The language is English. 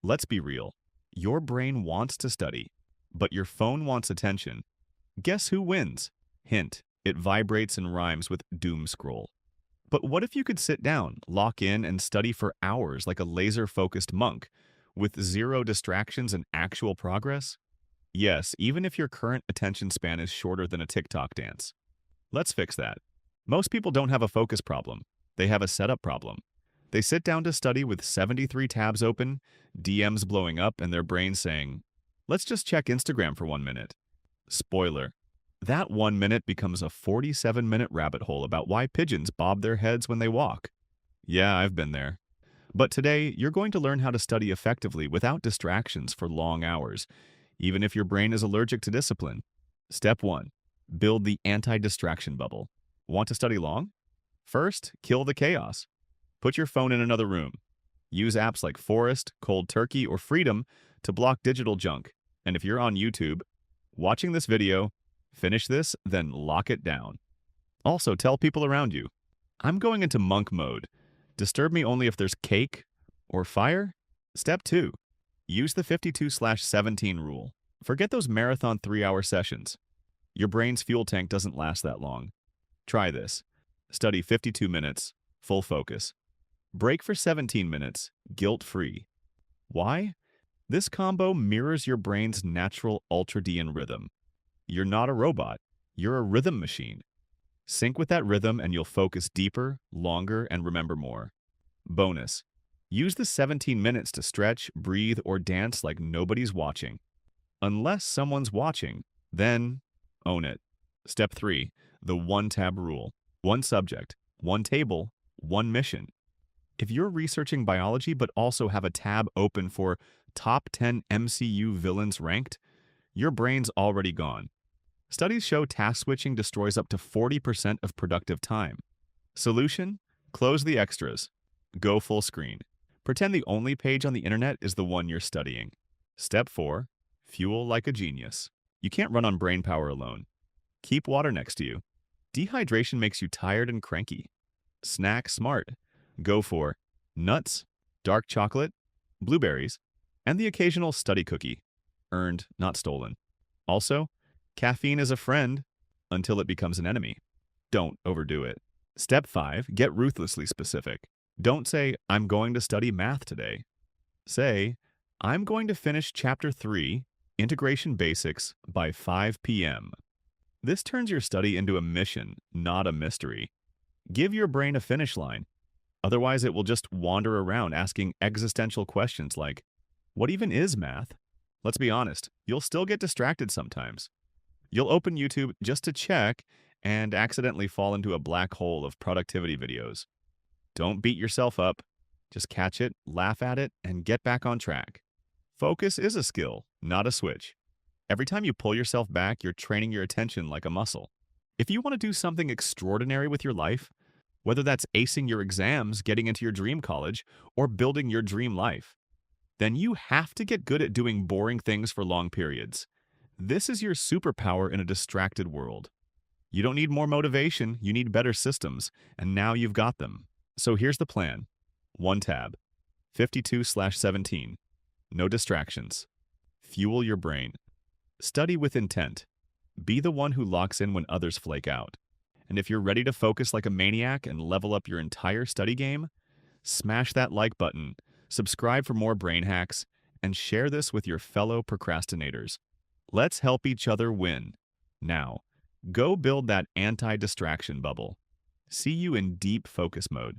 Let's be real. Your brain wants to study, but your phone wants attention. Guess who wins? Hint, it vibrates and rhymes with doom scroll. But what if you could sit down, lock in, and study for hours like a laser-focused monk, with zero distractions and actual progress? Yes, even if your current attention span is shorter than a TikTok dance. Let's fix that. Most people don't have a focus problem. They have a setup problem. They sit down to study with 73 tabs open, DMs blowing up, and their brain saying, let's just check Instagram for 1 minute. Spoiler. That 1 minute becomes a 47-minute rabbit hole about why pigeons bob their heads when they walk. Yeah, I've been there. But today, you're going to learn how to study effectively without distractions for long hours, even if your brain is allergic to discipline. Step 1. Build the anti-distraction bubble. Want to study long? First, kill the chaos. Put your phone in another room. Use apps like Forest, Cold Turkey, or Freedom to block digital junk. And if you're on YouTube, watching this video, finish this, then lock it down. Also, tell people around you, I'm going into monk mode. Disturb me only if there's cake or fire. Step 2. Use the 52/17 rule. Forget those marathon 3-hour sessions. Your brain's fuel tank doesn't last that long. Try this. Study 52 minutes, full focus. Break for 17 minutes, guilt-free. Why? This combo mirrors your brain's natural ultradian rhythm. You're not a robot. You're a rhythm machine. Sync with that rhythm and you'll focus deeper, longer, and remember more. Bonus. Use the 17 minutes to stretch, breathe, or dance like nobody's watching. Unless someone's watching, then own it. Step 3. The one-tab rule. One subject, one table, one mission. If you're researching biology but also have a tab open for top 10 MCU villains ranked, your brain's already gone. Studies show task switching destroys up to 40% of productive time. Solution? Close the extras. Go full screen. Pretend the only page on the internet is the one you're studying. Step 4. Fuel like a genius. You can't run on brain power alone. Keep water next to you. Dehydration makes you tired and cranky. Snack smart. Go for nuts, dark chocolate, blueberries, and the occasional study cookie. Earned, not stolen. Also, caffeine is a friend until it becomes an enemy. Don't overdo it. Step 5. Get ruthlessly specific. Don't say, I'm going to study math today. Say, I'm going to finish Chapter 3, Integration Basics, by 5 p.m. This turns your study into a mission, not a mystery. Give your brain a finish line. Otherwise, it will just wander around asking existential questions like, what even is math? Let's be honest, you'll still get distracted sometimes. You'll open YouTube just to check and accidentally fall into a black hole of productivity videos. Don't beat yourself up. Just catch it, laugh at it, and get back on track. Focus is a skill, not a switch. Every time you pull yourself back, you're training your attention like a muscle. If you want to do something extraordinary with your life, whether that's acing your exams, getting into your dream college, or building your dream life, then you have to get good at doing boring things for long periods. This is your superpower in a distracted world. You don't need more motivation, you need better systems, and now you've got them. So here's the plan. One tab. 52/17. No distractions. Fuel your brain. Study with intent. Be the one who locks in when others flake out. And if you're ready to focus like a maniac and level up your entire study game, smash that like button, subscribe for more brain hacks, and share this with your fellow procrastinators. Let's help each other win. Now, go build that anti-distraction bubble. See you in deep focus mode.